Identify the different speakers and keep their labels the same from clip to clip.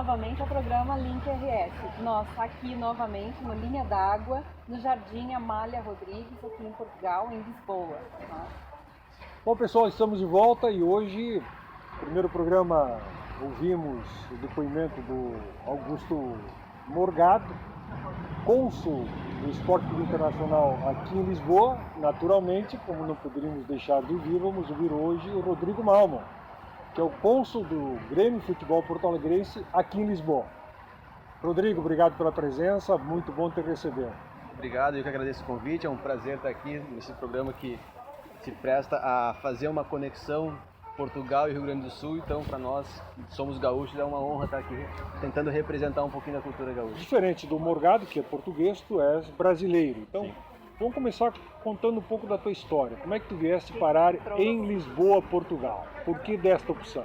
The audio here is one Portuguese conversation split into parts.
Speaker 1: novamente ao programa Link RS. Nós aqui novamente no Linha d'Água, no Jardim Amália Rodrigues, aqui em Portugal, em Lisboa.
Speaker 2: Bom, pessoal, estamos de volta e hoje, no primeiro programa, ouvimos o depoimento do Augusto Morgado, cônsul do Esporte Clube Internacional aqui em Lisboa. Naturalmente, como não poderíamos deixar de ouvir, vamos ouvir hoje o Rodrigo Malman, que é o cônsul do Grêmio Futebol Porto Alegrense aqui em Lisboa. Rodrigo, obrigado pela presença, muito bom te receber.
Speaker 3: Obrigado, eu que agradeço o convite, é um prazer estar aqui nesse programa que se presta a fazer uma conexão Portugal e Rio Grande do Sul, então para nós, somos gaúchos, é uma honra estar aqui tentando representar um pouquinho da cultura gaúcha.
Speaker 2: Diferente do Morgado, que é português, tu és brasileiro, então
Speaker 3: Sim.
Speaker 2: Vamos começar contando um pouco da tua história. Como é que tu vieste parar em Lisboa, Portugal? Por que desta opção?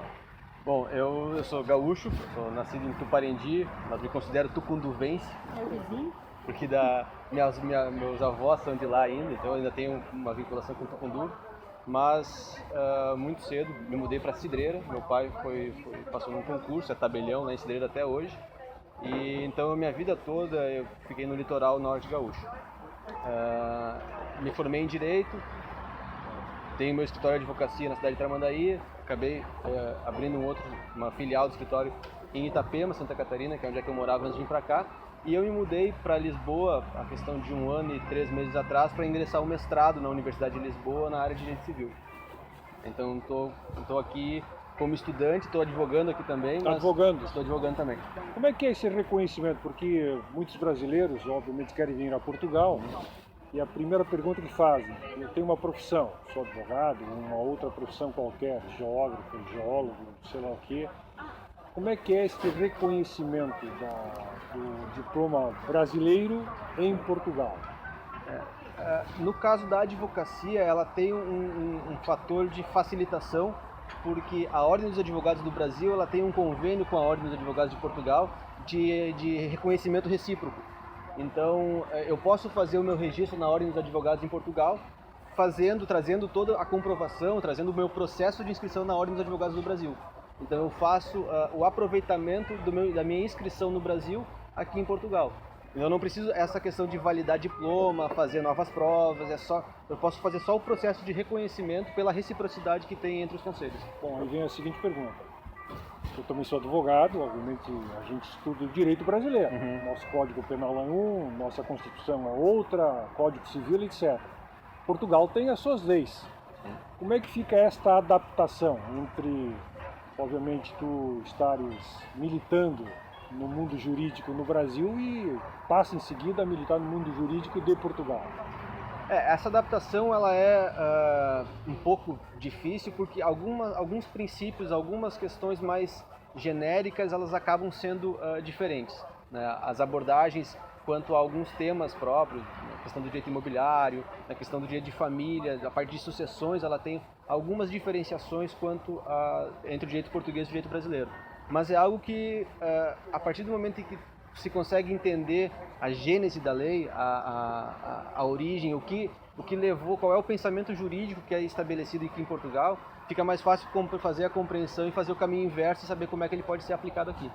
Speaker 3: Bom, eu sou gaúcho, sou nascido em Tuparendi, mas me considero tucunduvense.
Speaker 1: Meu vizinho?
Speaker 3: Porque meus avós são de lá ainda, então eu ainda tenho uma vinculação com o Tucundu. Mas muito cedo me mudei para Cidreira. Meu pai passou num concurso, é tabelião lá em Cidreira até hoje. E então a minha vida toda eu fiquei no litoral norte gaúcho. Me formei em Direito, tenho meu escritório de advocacia na cidade de Tramandaí, acabei abrindo uma filial do escritório em Itapema, Santa Catarina, que é onde é que eu morava antes de vir para cá. E eu me mudei para Lisboa, a questão de 1 ano e 3 meses atrás, para ingressar um mestrado na Universidade de Lisboa na área de Direito Civil. Então estou aqui como estudante, estou advogando aqui também.
Speaker 2: Está advogando?
Speaker 3: Estou advogando também.
Speaker 2: Como é que é esse reconhecimento? Porque muitos brasileiros, obviamente, querem vir a Portugal e a primeira pergunta que fazem, eu tenho uma profissão, sou advogado, uma outra profissão qualquer, geógrafo, geólogo, sei lá o quê. Como é que é esse reconhecimento do diploma brasileiro em Portugal?
Speaker 3: No caso da advocacia, ela tem um fator de facilitação, porque a Ordem dos Advogados do Brasil ela tem um convênio com a Ordem dos Advogados de Portugal de reconhecimento recíproco. Então, eu posso fazer o meu registro na Ordem dos Advogados em Portugal, trazendo toda a comprovação, trazendo o meu processo de inscrição na Ordem dos Advogados do Brasil. Então, eu faço o aproveitamento da minha inscrição no Brasil aqui em Portugal. Eu não preciso essa questão de validar diploma, fazer novas provas, eu posso fazer só o processo de reconhecimento pela reciprocidade que tem entre os conselhos.
Speaker 2: Bom, aí vem a seguinte pergunta. Eu também sou advogado, obviamente a gente estuda o direito brasileiro. Nosso Código Penal é um, nossa Constituição é outra, Código Civil, etc. Portugal tem as suas leis. Como é que fica esta adaptação entre, obviamente, tu estares militando no mundo jurídico no Brasil e passa em seguida a militar no mundo jurídico de Portugal?
Speaker 3: Essa adaptação ela é um pouco difícil porque alguns princípios, algumas questões mais genéricas, elas acabam sendo diferentes, né? As abordagens quanto a alguns temas próprios, na questão do direito imobiliário, na questão do direito de família, a parte de sucessões, ela tem algumas diferenciações entre o direito português e o direito brasileiro. Mas é algo que, a partir do momento em que se consegue entender a gênese da lei, a origem, o que levou, qual é o pensamento jurídico que é estabelecido aqui em Portugal, fica mais fácil fazer a compreensão e fazer o caminho inverso e saber como é que ele pode ser aplicado aqui.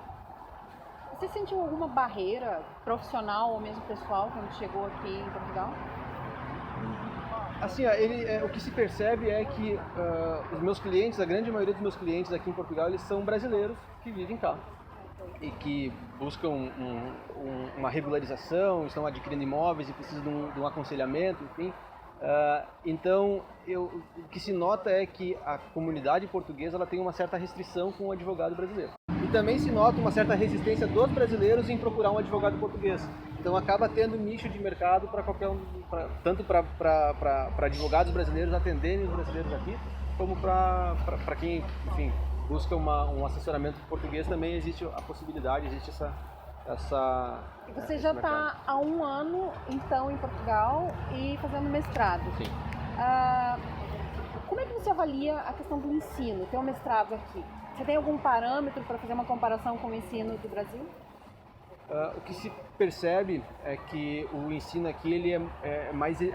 Speaker 1: Você sentiu alguma barreira profissional ou mesmo pessoal quando chegou aqui em Portugal?
Speaker 3: Assim, o que se percebe é que os meus clientes, a grande maioria dos meus clientes aqui em Portugal, eles são brasileiros que vivem cá e que buscam uma regularização, estão adquirindo imóveis e precisam de um aconselhamento, enfim. Então, o que se nota é que a comunidade portuguesa ela tem uma certa restrição com o advogado brasileiro. E também se nota uma certa resistência dos brasileiros em procurar um advogado português. Então acaba tendo nicho de mercado para tanto para advogados brasileiros atenderem os brasileiros aqui, como para quem, enfim, busca um assessoramento português, também existe a possibilidade, existe essa.
Speaker 1: E você já está há 1 ano, então, em Portugal e fazendo mestrado.
Speaker 3: Sim.
Speaker 1: Como é que você avalia a questão do ensino, ter um mestrado aqui? Você tem algum parâmetro para fazer uma comparação com o ensino do Brasil?
Speaker 3: O que se percebe é que o ensino aqui ele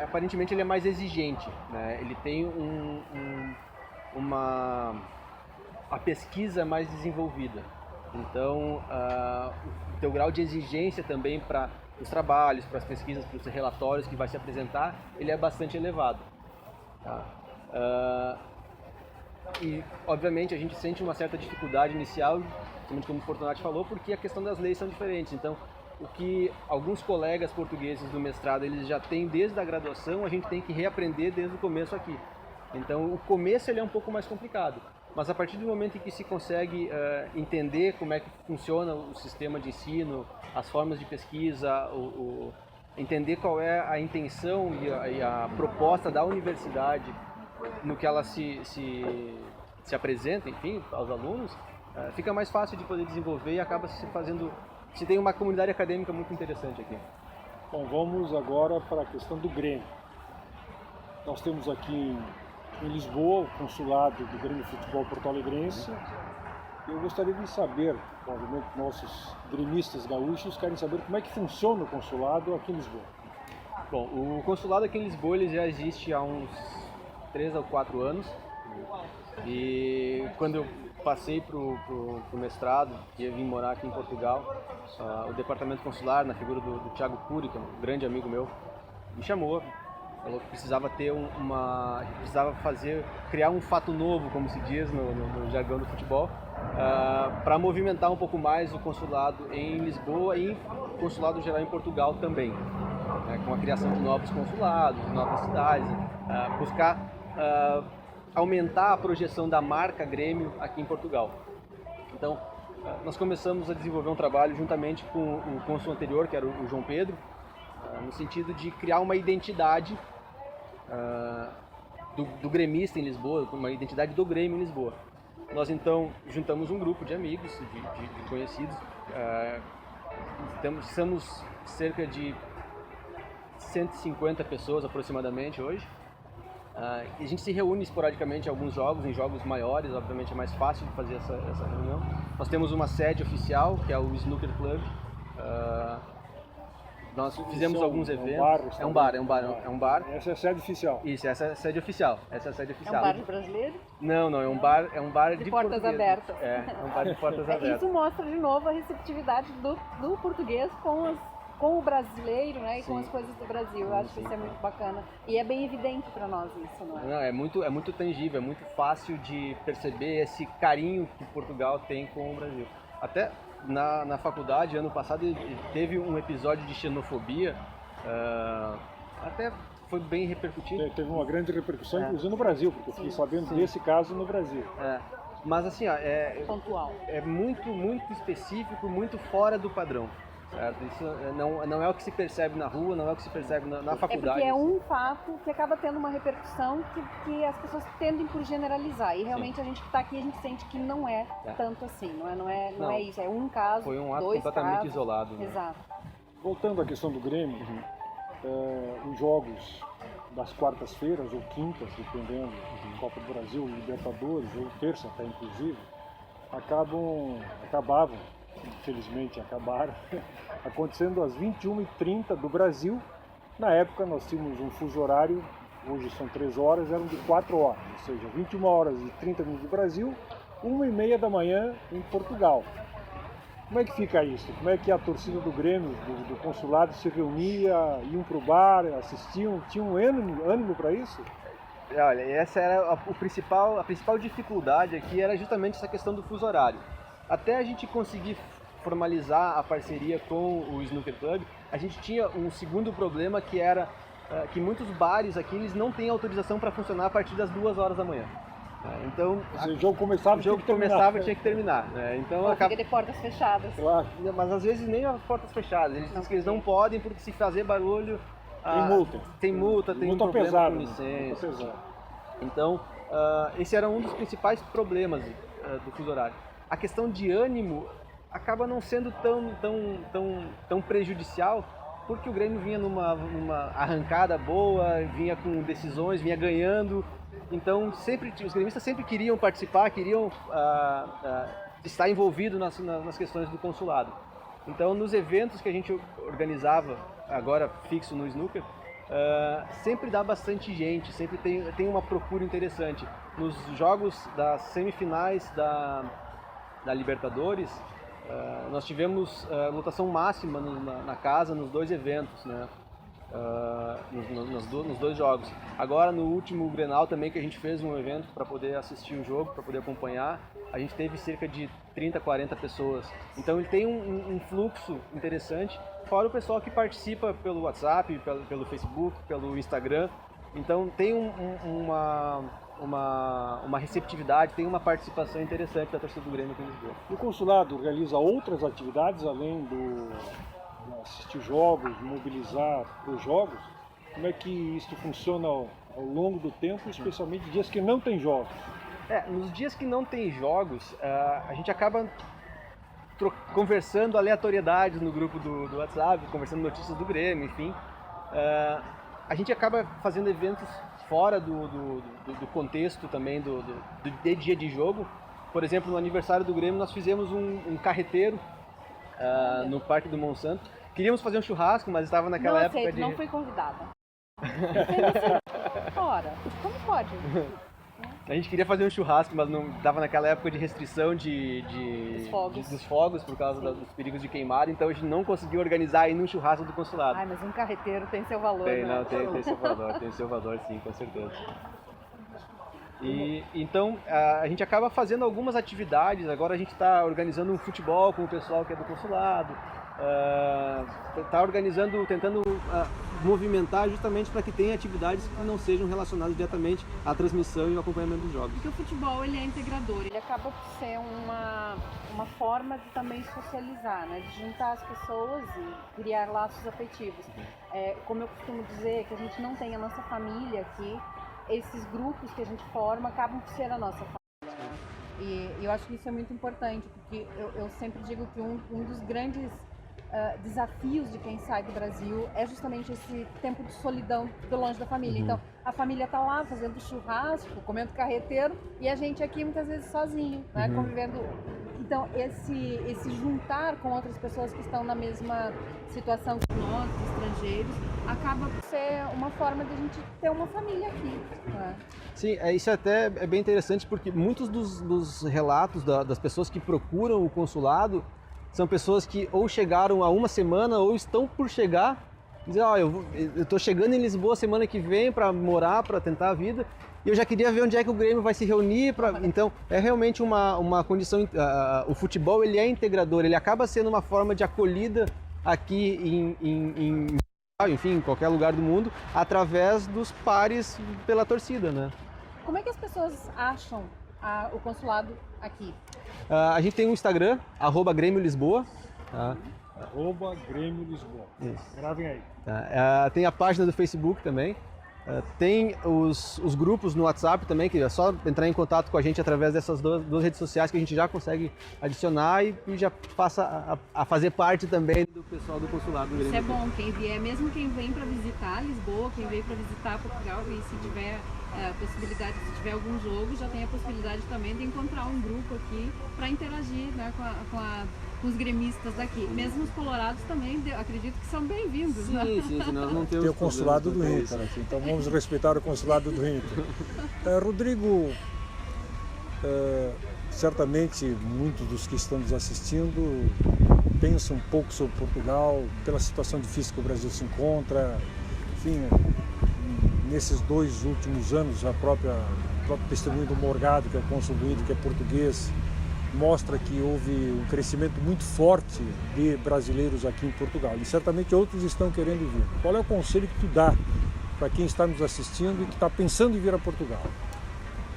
Speaker 3: aparentemente ele é mais exigente, né? Ele tem a pesquisa mais desenvolvida. Então, o teu grau de exigência também para os trabalhos, para as pesquisas, para os relatórios que vai se apresentar, ele é bastante elevado. Tá? E, obviamente, a gente sente uma certa dificuldade inicial, principalmente como o Fortunati falou, porque a questão das leis são diferentes. Então, o que alguns colegas portugueses do mestrado eles já têm desde a graduação, a gente tem que reaprender desde o começo aqui. Então, o começo ele é um pouco mais complicado, mas a partir do momento em que se consegue entender como é que funciona o sistema de ensino, as formas de pesquisa, entender qual é a intenção e a proposta da universidade no que ela se apresenta, enfim, aos alunos, fica mais fácil de poder desenvolver e acaba se fazendo... Se tem uma comunidade acadêmica muito interessante aqui.
Speaker 2: Bom, vamos agora para a questão do Grêmio. Nós temos aqui em Lisboa o consulado do Grêmio Futebol Porto Alegrense. Eu gostaria de saber, provavelmente nossos gremistas gaúchos querem saber como é que funciona o consulado aqui em Lisboa.
Speaker 3: Bom, o consulado aqui em Lisboa ele já existe há uns 3 ou 4 anos. E quando eu passei para o mestrado, que ia vir morar aqui em Portugal, o departamento consular, na figura do Thiago Cury, que é um grande amigo meu, me chamou, falou que precisava ter criar um fato novo, como se diz no jargão do futebol, para movimentar um pouco mais o consulado em Lisboa e o consulado geral em Portugal também, com a criação de novos consulados, de novas cidades, buscar aumentar a projeção da marca Grêmio aqui em Portugal. Então, nós começamos a desenvolver um trabalho juntamente com o cônsul anterior, que era o João Pedro, no sentido de criar uma identidade do gremista em Lisboa, uma identidade do Grêmio em Lisboa. Nós então juntamos um grupo de amigos, de conhecidos, somos cerca de 150 pessoas aproximadamente hoje. E a gente se reúne esporadicamente em alguns jogos, em jogos maiores, obviamente é mais fácil de fazer essa reunião. Nós temos uma sede oficial, que é o Snooker Club. Nós fizemos alguns eventos. É um bar.
Speaker 2: Essa é a sede oficial.
Speaker 3: Isso, essa é a sede oficial.
Speaker 1: É um bar de brasileiro?
Speaker 3: Não, é um bar de
Speaker 1: portas abertas.
Speaker 3: É um bar de portas abertas.
Speaker 1: Isso mostra de novo a receptividade do português com o brasileiro, né, e com as coisas do Brasil. Eu acho que isso é muito bacana. E é bem evidente para nós isso, não é?
Speaker 3: Não, é muito tangível, é muito fácil de perceber esse carinho que Portugal tem com o Brasil. Até na faculdade, ano passado, teve um episódio de xenofobia, até foi bem repercutido.
Speaker 2: Teve uma grande repercussão, inclusive no Brasil, porque eu fiquei sabendo desse caso no Brasil.
Speaker 3: Mas assim,
Speaker 1: pontual.
Speaker 3: É muito específico, muito fora do padrão. Certo? Isso não é o que se percebe na rua, não é o que se percebe na faculdade.
Speaker 1: É porque é um fato que acaba tendo uma repercussão que as pessoas tendem por generalizar. E realmente a gente que está aqui, a gente sente que não é tanto assim, não é isso. É um caso,
Speaker 3: foi um ato
Speaker 1: dois
Speaker 3: completamente
Speaker 1: casos.
Speaker 3: isolado. Né?
Speaker 1: Exato.
Speaker 2: Voltando à questão do Grêmio, os jogos das quartas-feiras ou quintas, dependendo Copa do Brasil, Libertadores, ou terça até inclusive, acabavam, infelizmente acabaram, acontecendo às 21h30 do Brasil. Na época nós tínhamos um fuso horário, hoje são 3 horas, eram de 4 horas, ou seja, 21 horas e 30 minutos do Brasil, 1h30 da manhã em Portugal. Como é que fica isso? Como é que a torcida do Grêmio, do consulado, se reunia, iam para o bar, assistiam, tinham ânimo para isso?
Speaker 3: Olha, essa era a principal dificuldade aqui, era justamente essa questão do fuso horário. Até a gente conseguir formalizar a parceria com o Snooker Club, a gente tinha um segundo problema, que era que muitos bares aqui eles não têm autorização para funcionar a partir das 2 horas da manhã. Então,
Speaker 2: o jogo começava
Speaker 3: e tinha que terminar. Então,
Speaker 1: fica de portas fechadas.
Speaker 2: Claro.
Speaker 3: Mas às vezes nem as portas fechadas. Eles dizem que eles não podem, porque se fazer barulho...
Speaker 2: Tem multa.
Speaker 3: Tem um problema
Speaker 2: pesado,
Speaker 3: com licença.
Speaker 2: Muito pesado.
Speaker 3: Então, esse era um dos principais problemas do fuso horário. A questão de ânimo acaba não sendo tão prejudicial, porque o Grêmio vinha numa arrancada boa, vinha com decisões, vinha ganhando. Então, os gremistas sempre queriam participar, queriam estar envolvidos nas questões do consulado. Então, nos eventos que a gente organizava, agora fixo no Snooker, sempre dá bastante gente, sempre tem uma procura interessante. Nos jogos das semifinais da Libertadores, Nós tivemos lotação máxima na casa nos 2 eventos, né? Nos 2 jogos. Agora no último Grenal também, que a gente fez um evento para poder assistir o jogo, para poder acompanhar, a gente teve cerca de 30, 40 pessoas. Então ele tem um fluxo interessante, fora o pessoal que participa pelo WhatsApp, pelo Facebook, pelo Instagram. Então tem uma receptividade, tem uma participação interessante da torcida do Grêmio aqui em Lisboa.
Speaker 2: E o consulado realiza outras atividades além de assistir jogos, mobilizar os jogos? Como é que isso funciona ao longo do tempo, especialmente dias que não tem jogos?
Speaker 3: Nos dias que não tem jogos, a gente acaba conversando aleatoriedades no grupo do WhatsApp, conversando notícias do Grêmio, enfim. A gente acaba fazendo eventos fora do contexto também do dia de jogo. Por exemplo, no aniversário do Grêmio nós fizemos um carreteiro no Parque do Monsanto. Queríamos fazer um churrasco, mas estava naquela época de...
Speaker 1: Não fui convidada. Fora. Como pode?
Speaker 3: A gente queria fazer um churrasco, mas não estava naquela época de restrição dos fogos por causa dos perigos de queimada, então a gente não conseguiu organizar ainda um churrasco do consulado.
Speaker 1: Ai, mas um carreteiro tem seu valor,
Speaker 3: tem,
Speaker 1: né?
Speaker 3: Não, tem seu valor sim, com certeza. E então a gente acaba fazendo algumas atividades. Agora a gente está organizando um futebol com o pessoal que é do consulado, está organizando, tentando movimentar justamente para que tenha atividades que não sejam relacionadas diretamente à transmissão e ao acompanhamento dos jogos.
Speaker 1: Porque o futebol ele é integrador, ele acaba por ser uma forma de também socializar, né? De juntar as pessoas e criar laços afetivos. Como eu costumo dizer, que a gente não tem a nossa família aqui, esses grupos que a gente forma acabam por ser a nossa família. Né? E eu acho que isso é muito importante, porque eu sempre digo que um dos grandes desafios de quem sai do Brasil é justamente esse tempo de solidão do longe da família. Então, a família está lá fazendo churrasco, comendo carreteiro, e a gente aqui muitas vezes sozinho, né, convivendo. Então, esse juntar com outras pessoas que estão na mesma situação que nós, estrangeiros, acaba por ser uma forma de a gente ter uma família aqui. Né?
Speaker 3: Sim, isso até é bem interessante, porque muitos dos relatos das pessoas que procuram o consulado são pessoas que ou chegaram há uma semana ou estão por chegar. Dizem, eu estou chegando em Lisboa semana que vem para morar, para tentar a vida, e eu já queria ver onde é que o Grêmio vai se reunir. Então, é realmente uma condição... o futebol ele é integrador, ele acaba sendo uma forma de acolhida aqui em qualquer lugar do mundo, através dos pares pela torcida, né?
Speaker 1: Como é que as pessoas acham o consulado aqui?
Speaker 3: A gente tem um Instagram, @Grêmio Lisboa. Tá?
Speaker 2: @Grêmio Lisboa.
Speaker 3: Isso.
Speaker 2: Gravem aí.
Speaker 3: Tá? Tem a página do Facebook também. Tem os grupos no WhatsApp também, que é só entrar em contato com a gente através dessas duas redes sociais que a gente já consegue adicionar e já passa a fazer parte também do pessoal do consulado do Grêmio.
Speaker 1: Isso é bom, quem vier, mesmo quem vem para visitar Lisboa, quem vem para visitar Portugal, e se tiver possibilidade, se tiver algum jogo, já tem a possibilidade também de encontrar um grupo aqui para interagir, né, com os gremistas daqui. Mesmo os colorados também, acredito que são bem-vindos.
Speaker 3: Sim,
Speaker 1: né?
Speaker 3: sim, nós não temos.
Speaker 2: Tem o consulado do Inter aqui, então vamos respeitar o consulado do Inter. Rodrigo, certamente muitos dos que estão nos assistindo pensam um pouco sobre Portugal, pela situação difícil que o Brasil se encontra, enfim, nesses 2 últimos anos o próprio testemunho do Morgado, que é o cônsul do Inter, que é português, mostra que houve um crescimento muito forte de brasileiros aqui em Portugal e certamente outros estão querendo vir. Qual é o conselho que tu dá para quem está nos assistindo e que está pensando em vir a Portugal?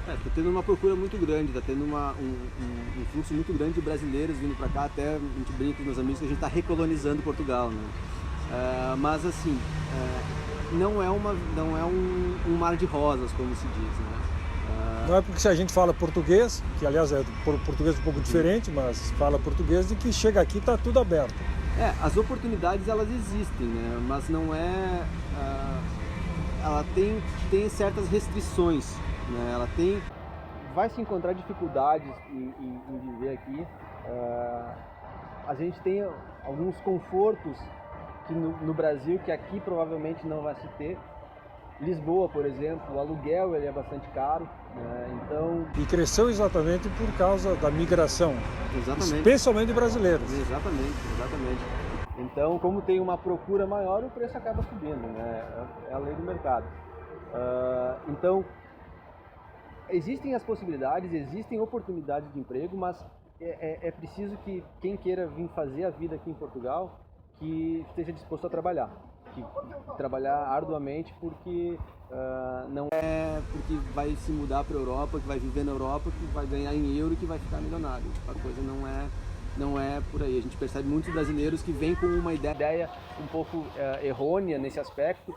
Speaker 3: Está tendo uma procura muito grande, está tendo um fluxo muito grande de brasileiros vindo para cá, até a gente brinca com meus amigos que a gente está recolonizando Portugal, né? Mas assim, não é um mar de rosas, como se diz, né?
Speaker 2: Não é porque se a gente fala português, que aliás é português um pouco diferente, mas fala português, e que chega aqui está tudo aberto.
Speaker 3: As oportunidades elas existem, né? Mas não é... ela tem certas restrições, né? Ela vai se encontrar dificuldades em viver aqui. A gente tem alguns confortos que no Brasil que aqui provavelmente não vai se ter. Lisboa, por exemplo, o aluguel ele é bastante caro, né? Então...
Speaker 2: E cresceu exatamente por causa da migração,
Speaker 3: Exatamente.
Speaker 2: especialmente de brasileiros.
Speaker 3: Exatamente. Então, como tem uma procura maior, o preço acaba subindo, né? É a lei do mercado. Então, existem as possibilidades, existem oportunidades de emprego, mas é preciso que quem queira vir fazer a vida aqui em Portugal, que esteja disposto a trabalhar arduamente, porque não é porque vai se mudar para a Europa, que vai viver na Europa, que vai ganhar em euro e que vai ficar milionário. A coisa não é por aí. A gente percebe muitos brasileiros que vêm com uma ideia um pouco errônea nesse aspecto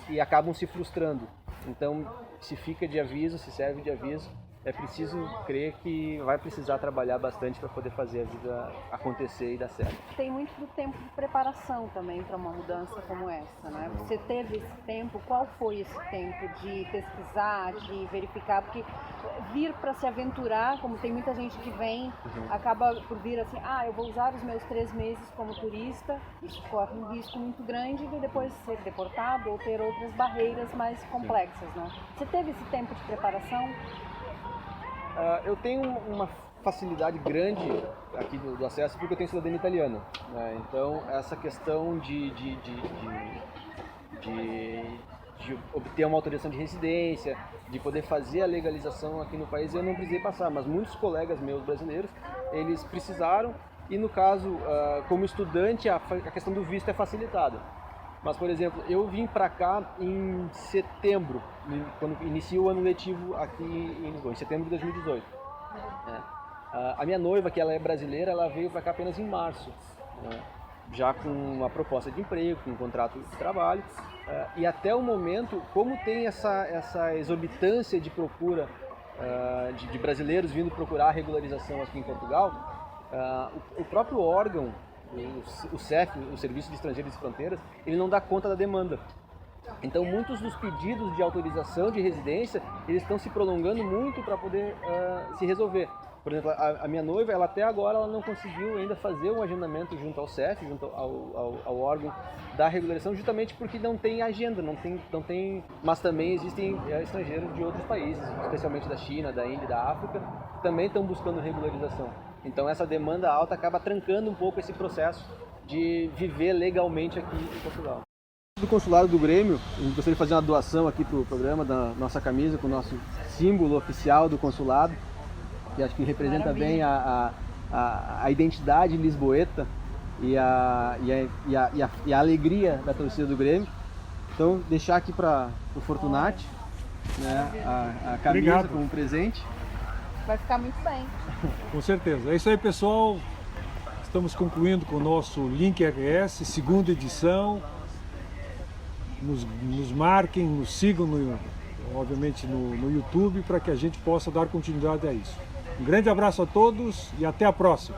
Speaker 3: e acabam se frustrando. Então, se fica de aviso, se serve de aviso, é preciso crer que vai precisar trabalhar bastante para poder fazer a vida acontecer e dar certo.
Speaker 1: Tem muito do tempo de preparação também para uma mudança como essa, né? Você teve esse tempo, qual foi esse tempo de pesquisar, de verificar? Porque vir para se aventurar, como tem muita gente que vem, acaba por vir assim, eu vou usar os meus 3 meses como turista, isso corre um risco muito grande de depois ser deportado ou ter outras barreiras mais complexas, né? Você teve esse tempo de preparação?
Speaker 3: Eu tenho uma facilidade grande aqui do acesso porque eu tenho cidadania italiana, né? Então essa questão de obter uma autorização de residência, de poder fazer a legalização aqui no país, eu não precisei passar, mas muitos colegas meus brasileiros, eles precisaram e no caso, como estudante, a questão do visto é facilitada. Mas, por exemplo, eu vim para cá em setembro, quando inicia o ano letivo aqui em Lisboa, em setembro de 2018. A minha noiva, que ela é brasileira, ela veio para cá apenas em março, né? Já com uma proposta de emprego, com um contrato de trabalho. E até o momento, como tem essa exorbitância de procura de brasileiros vindo procurar regularização aqui em Portugal, o próprio órgão, o CEF, o Serviço de Estrangeiros e Fronteiras, ele não dá conta da demanda. Então, muitos dos pedidos de autorização de residência, eles estão se prolongando muito para poder se resolver. Por exemplo, a minha noiva, ela até agora ela não conseguiu ainda fazer um agendamento junto ao CEF, junto ao órgão da regularização, justamente porque não tem agenda, não tem, mas também existem estrangeiros de outros países, especialmente da China, da Índia, da África, que também estão buscando regularização. Então essa demanda alta acaba trancando um pouco esse processo de viver legalmente aqui em Portugal. Do consulado do Grêmio, eu gostaria de fazer uma doação aqui para o programa da nossa camisa com o nosso símbolo oficial do consulado, que acho que representa bem a identidade lisboeta e a alegria da torcida do Grêmio. Então deixar aqui para o Fortunati, né, a camisa. Obrigado. Como presente.
Speaker 1: Vai ficar muito bem.
Speaker 2: Com certeza. É isso aí, pessoal. Estamos concluindo com o nosso Link RS, segunda edição. Nos marquem, nos sigam, obviamente, no YouTube, para que a gente possa dar continuidade a isso. Um grande abraço a todos e até a próxima.